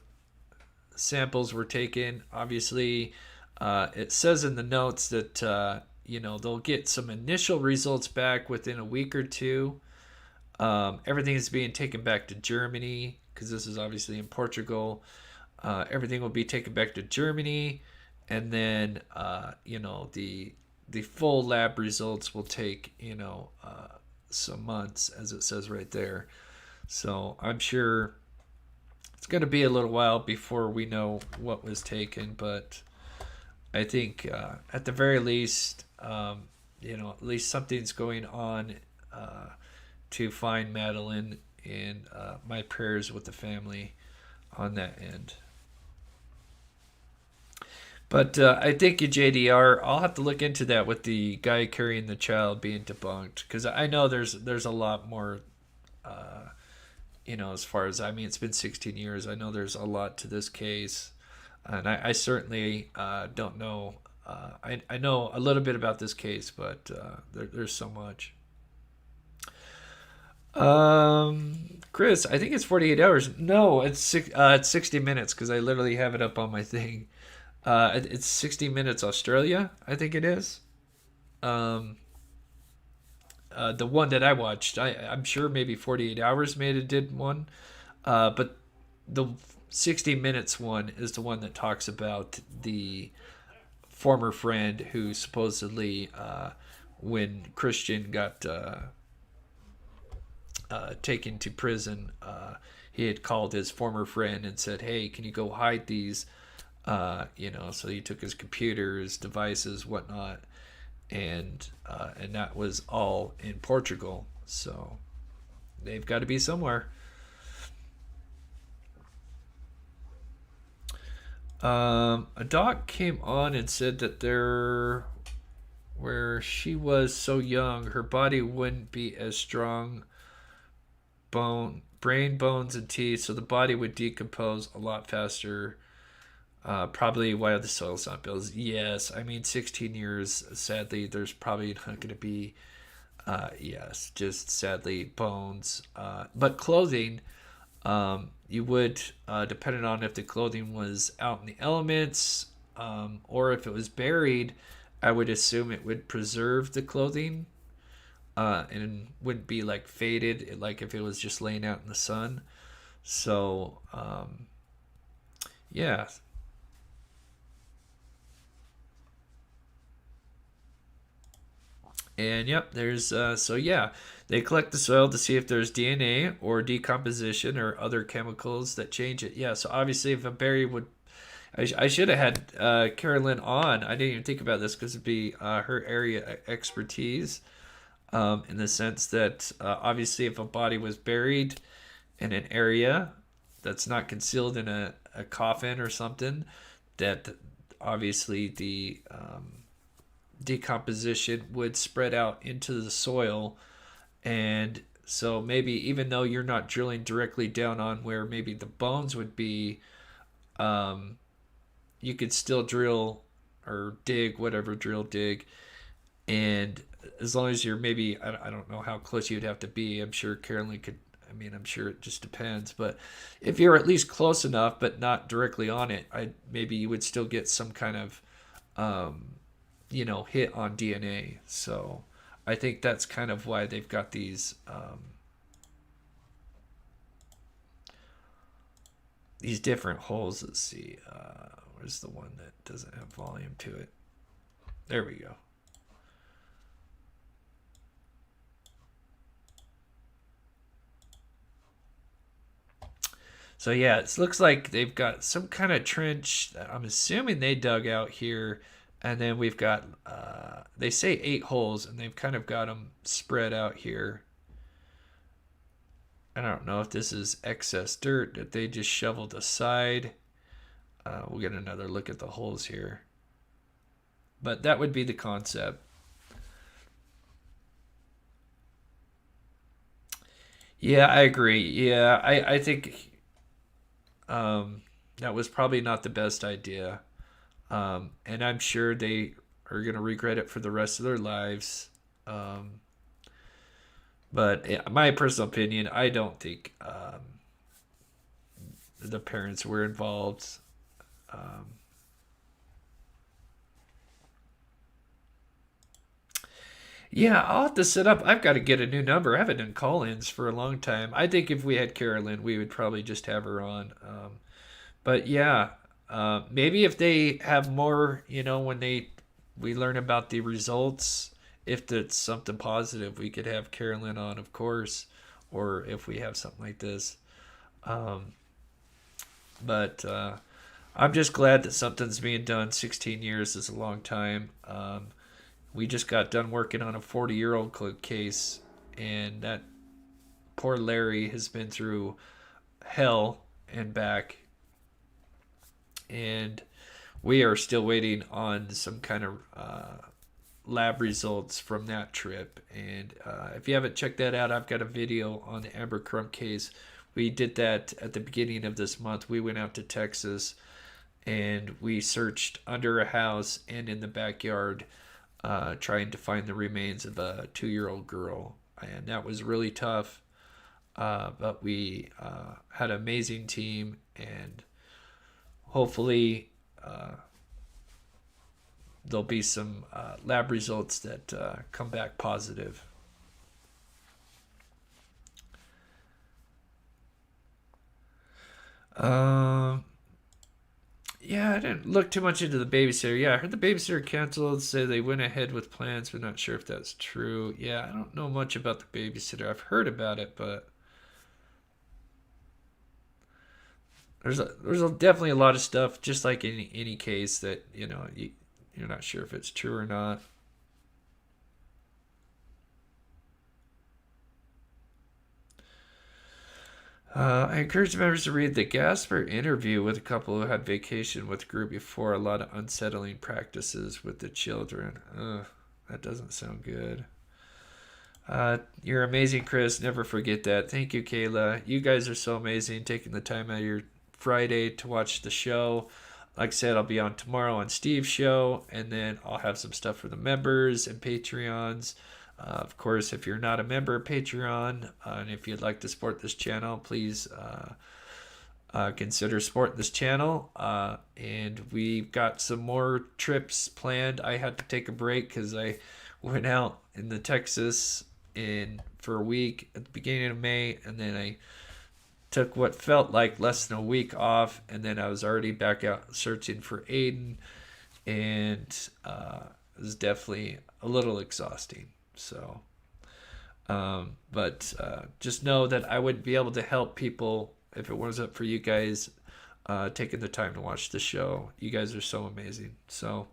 samples were taken, obviously, it says in the notes that, they'll get some initial results back within a week or two. Everything is being taken back to Germany because this is obviously in Portugal. Everything will be taken back to Germany, and then, the full lab results will take, some months, as it says right there. So I'm sure it's going to be a little while before we know what was taken, but I think at the very least, at least something's going on to find Madeleine, and my prayers with the family on that end. But I think JDR, I'll have to look into that with the guy carrying the child being debunked, because I know there's a lot more, as far as, it's been 16 years. I know there's a lot to this case, and I certainly don't know. I know a little bit about this case, but there's so much. Chris, I think it's 48 hours. No, it's 60 minutes because I literally have it up on my thing. It's 60 minutes Australia, I think it is. Um, the one that I watched, I'm sure maybe 48 hours made it did one. But the 60 minutes one is the one that talks about the former friend who supposedly, when Christian got taken to prison, he had called his former friend and said, "Hey, can you go hide these?" So he took his computers, devices, whatnot, and that was all in Portugal. So they've got to be somewhere. A doc came on and said that where she was so young, her body wouldn't be as strong, brain, bones, and teeth, so the body would decompose a lot faster. Probably while the soil's not built. Yes, I mean 16 years. Sadly, there's probably not going to be. Yes, just sadly bones. But clothing, you would, depending on if the clothing was out in the elements, or if it was buried, I would assume it would preserve the clothing, and wouldn't be like faded, like if it was just laying out in the sun. So, yeah. And yep, there's so yeah, they collect the soil to see if there's DNA or decomposition or other chemicals that change it. Yeah, so obviously if a berry would, I should have had Carolyn on. I didn't even think about this because it'd be her area expertise, in the sense that obviously if a body was buried in an area that's not concealed in a coffin or something, that obviously the decomposition would spread out into the soil. And so maybe even though you're not drilling directly down on where maybe the bones would be, you could still drill or dig, whatever, drill, dig. And as long as you're maybe, I don't know how close you'd have to be. I'm sure Carolyn could, I mean, I'm sure it just depends. But if you're at least close enough, but not directly on it, maybe you would still get some kind of, hit on DNA. So I think that's kind of why they've got these different holes. Let's see. Where's the one that doesn't have volume to it? There we go. So yeah, it looks like they've got some kind of trench that I'm assuming they dug out here. And then we've got, they say 8 holes, and they've kind of got them spread out here. I don't know if this is excess dirt that they just shoveled aside. We'll get another look at the holes here. But that would be the concept. Yeah, I agree. Yeah, I think that was probably not the best idea. And I'm sure they are going to regret it for the rest of their lives. But in my personal opinion, I don't think the parents were involved. Yeah, I'll have to set up. I've got to get a new number. I haven't done call-ins for a long time. I think if we had Carolyn, we would probably just have her on. But yeah, maybe if they have more, when we learn about the results, if it's something positive, we could have Carolyn on, of course, or if we have something like this. But I'm just glad that something's being done. 16 years is a long time. We just got done working on a 40-year-old case, and that poor Larry has been through hell and back. And we are still waiting on some kind of lab results from that trip. And if you haven't checked that out, I've got a video on the Amber Crump case. We did that at the beginning of this month. We went out to Texas and we searched under a house and in the backyard, trying to find the remains of a 2-year-old girl. And that was really tough. but we had an amazing team, and hopefully there'll be some lab results that come back positive. Yeah, I didn't look too much into the babysitter. Yeah, I heard the babysitter canceled, say they went ahead with plans, but not sure if that's true. Yeah, I don't know much about the babysitter. I've heard about it, but there's definitely a lot of stuff, just like in any case, that you're not sure if it's true or not. I encourage members to read the Gasper interview with a couple who had vacation with the group before. A lot of unsettling practices with the children. Ugh, that doesn't sound good. You're amazing, Chris. Never forget that. Thank you, Kayla. You guys are so amazing, taking the time out of your Friday to watch the show. Like I said, I'll be on tomorrow on Steve's show, and then I'll have some stuff for the members and Patreons. Of course, if you're not a member of Patreon, and if you'd like to support this channel, please consider supporting this channel. And we've got some more trips planned. I had to take a break because I went out in the Texas for a week at the beginning of May, and then I took what felt like less than a week off, and then I was already back out searching for Aiden, and it was definitely a little exhausting. So, but just know that I wouldn't be able to help people if it wasn't for you guys taking the time to watch the show. You guys are so amazing. So,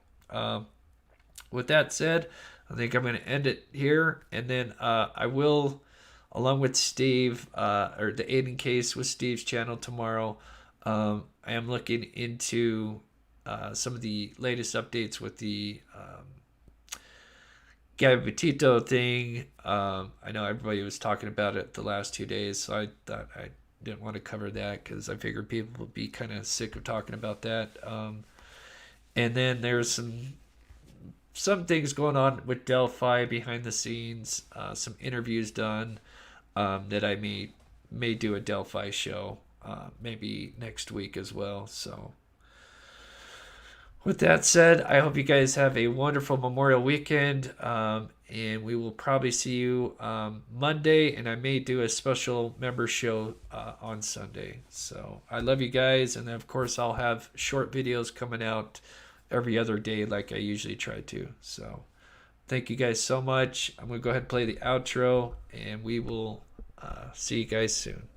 with that said, I think I'm going to end it here, and then I will, along with Steve, or the Aiden case with Steve's channel tomorrow. I am looking into some of the latest updates with the Gabby Petito thing. I know everybody was talking about it the last 2 days, so I thought I didn't want to cover that because I figured people would be kind of sick of talking about that. And then there's some things going on with Delphi behind the scenes, some interviews done that I may do a Delphi show maybe next week as well. So with that said, I hope you guys have a wonderful Memorial weekend, and we will probably see you Monday, and I may do a special member show on Sunday. So I love you guys, and then of course I'll have short videos coming out every other day like I usually try to. So thank you guys so much. I'm going to go ahead and play the outro, and we will see you guys soon.